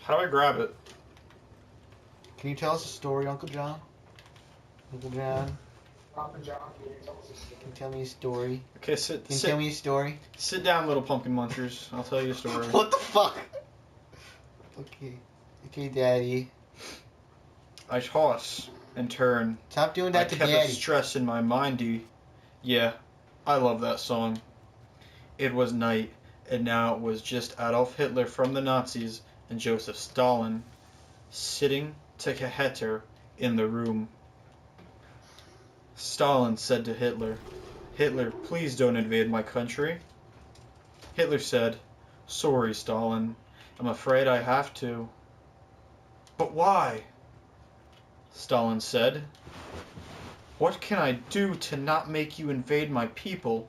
How do I grab it? Can you tell us a story, Uncle John? Uncle John? Papa John, can you tell us a story? Can you tell me a story? Okay, Can you tell me a story? Sit down, little pumpkin munchers. I'll tell you a story. What the fuck? Okay. Okay, Daddy. I toss and turn. Stop doing that to kept Daddy. a stress in my mindy. Yeah, I love that song. It was night, and now it was just Adolf Hitler from the Nazis and Joseph Stalin sitting together in the room. Stalin said to Hitler, "Hitler, please don't invade my country." Hitler said, "Sorry, Stalin. I'm afraid I have to." "But why?" Stalin said. "What can I do to not make you invade my people?"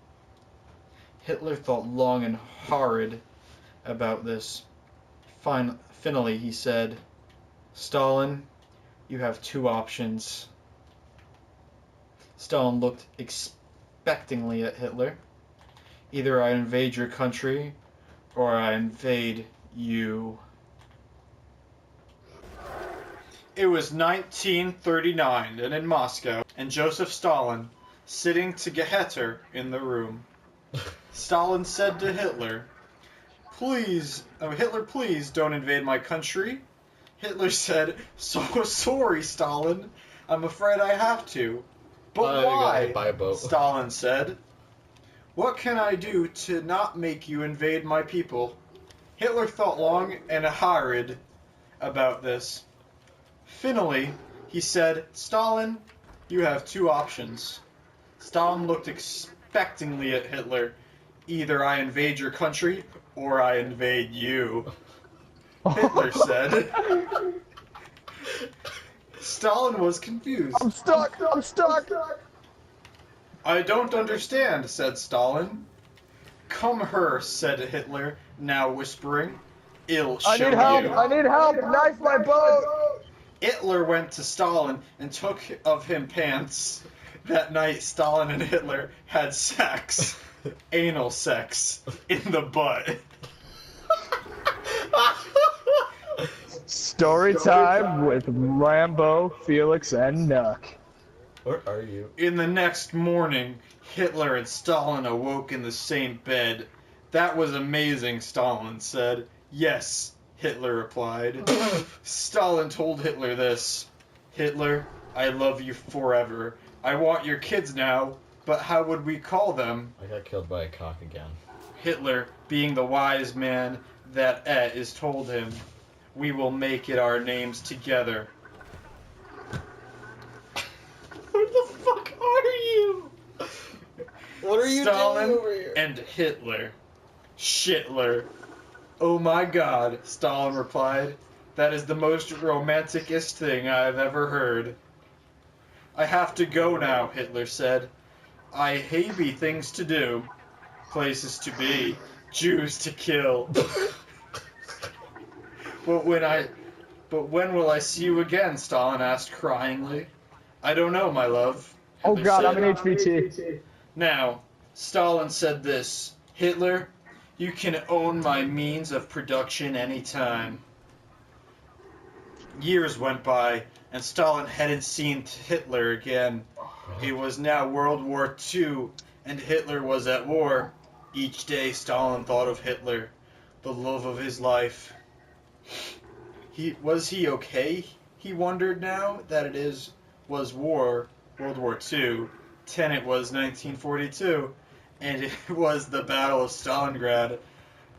Hitler thought long and hard about this. Finally, he said, "Stalin, you have two options." Stalin looked expectantly at Hitler. "Either I invade your country, or I invade you." It was 1939, and in Moscow, and Joseph Stalin sitting together in the room. Stalin said to Hitler, Hitler, please don't invade my country." Hitler said, "So sorry, Stalin. I'm afraid I have to." "But why?" Buy a boat. Stalin said. "What can I do to not make you invade my people?" Hitler thought long and hard about this. Finally, he said, "Stalin, you have two options." Stalin looked expectantly at Hitler. "Either I invade your country, or I invade you." Hitler said. Stalin was confused. I'm stuck! I'm stuck! "I don't understand," said Stalin. "Come here," said Hitler, now whispering. "I'll show I need help! you." I need help! Knife my boat! Hitler went to Stalin and took of him pants. That night, Stalin and Hitler had sex. Anal sex. In the butt. Story time with Rambo, Felix, and Nuck. Where are you? In the next morning, Hitler and Stalin awoke in the same bed. "That was amazing," Stalin said. "Yes," Hitler replied. Stalin told Hitler this. "Hitler, I love you forever. I want your kids now, but how would we call them?" I got killed by a cock again. Hitler, being the wise man that is, told him, "We will make it our names together." Where the fuck are you? What are you Stalin doing over here? and Hitler. Shitler. "Oh my God," Stalin replied. "That is the most romanticest thing I have ever heard." "I have to go now," Hitler said. "I be things to do, places to be, Jews to kill." But when will I see you again?" Stalin asked cryingly. "I don't know, my love." Oh Hitler god, said. I'm an HVT. Now, Stalin said this, "Hitler, you can own my means of production anytime." Years went by, and Stalin hadn't seen Hitler again. It was now World War II, and Hitler was at war. Each day Stalin thought of Hitler, the love of his life. Was he okay? He wondered now that was war, World War II. Then it was 1942, and it was the Battle of Stalingrad.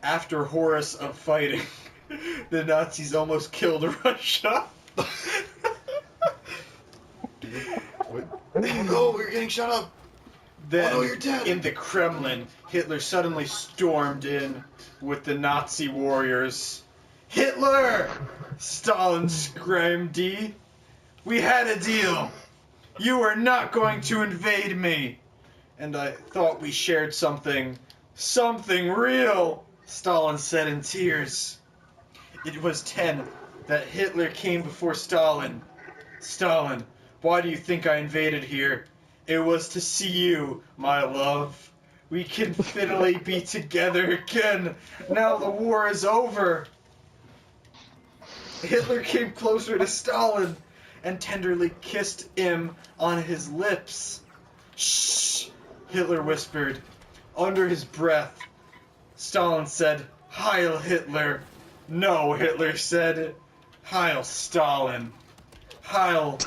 After horrors of fighting, the Nazis almost killed Russia. No, we're getting shut up. Then, Oh no, you're dead. in the Kremlin, Hitler suddenly stormed in with the Nazi warriors. "Hitler!" Stalin screamed. "We had a deal. You are not going to invade me. And I thought we shared something real," Stalin said in tears. It was 10 that Hitler came before Stalin. "Stalin, why do you think I invaded here? It was to see you, my love. We can finally be together again. Now the war is over." Hitler came closer to Stalin and tenderly kissed him on his lips. Shh, Hitler whispered. Under his breath, Stalin said, Heil Hitler. No, Hitler said, Heil Stalin. Heil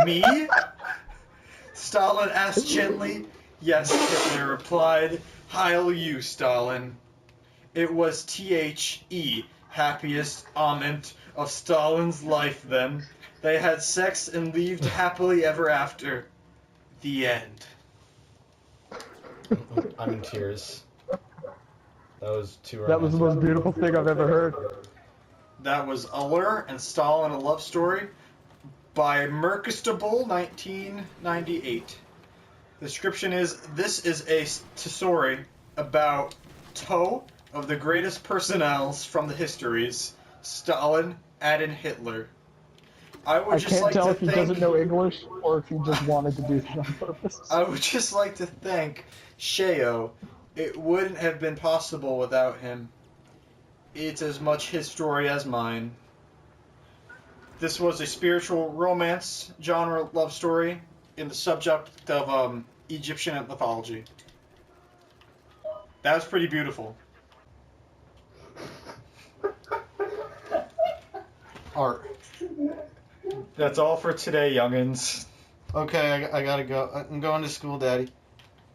me? Stalin asked gently. Yes, Hitler replied. Heil you, Stalin. It was THE, happiest moment of Stalin's life then. They had sex and lived happily ever after. The end. I'm in tears. That was too That was the most beautiful thing I've ever heard. That was Allure and Stalin, a love story by Merkestable, 1998. The description is, this is a story about two of the greatest personnels from the histories, Stalin and Hitler. I I just can't like tell to if he thank, doesn't know English or if he just wanted to do that on purpose. I would just like to thank Sheo. It wouldn't have been possible without him. It's as much his story as mine. This was a spiritual romance genre love story in the subject of Egyptian mythology. That was pretty beautiful. Art. That's all for today, youngins. Okay, I gotta go. I'm going to school, Daddy.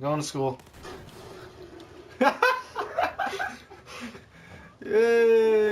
Going to school. Yay!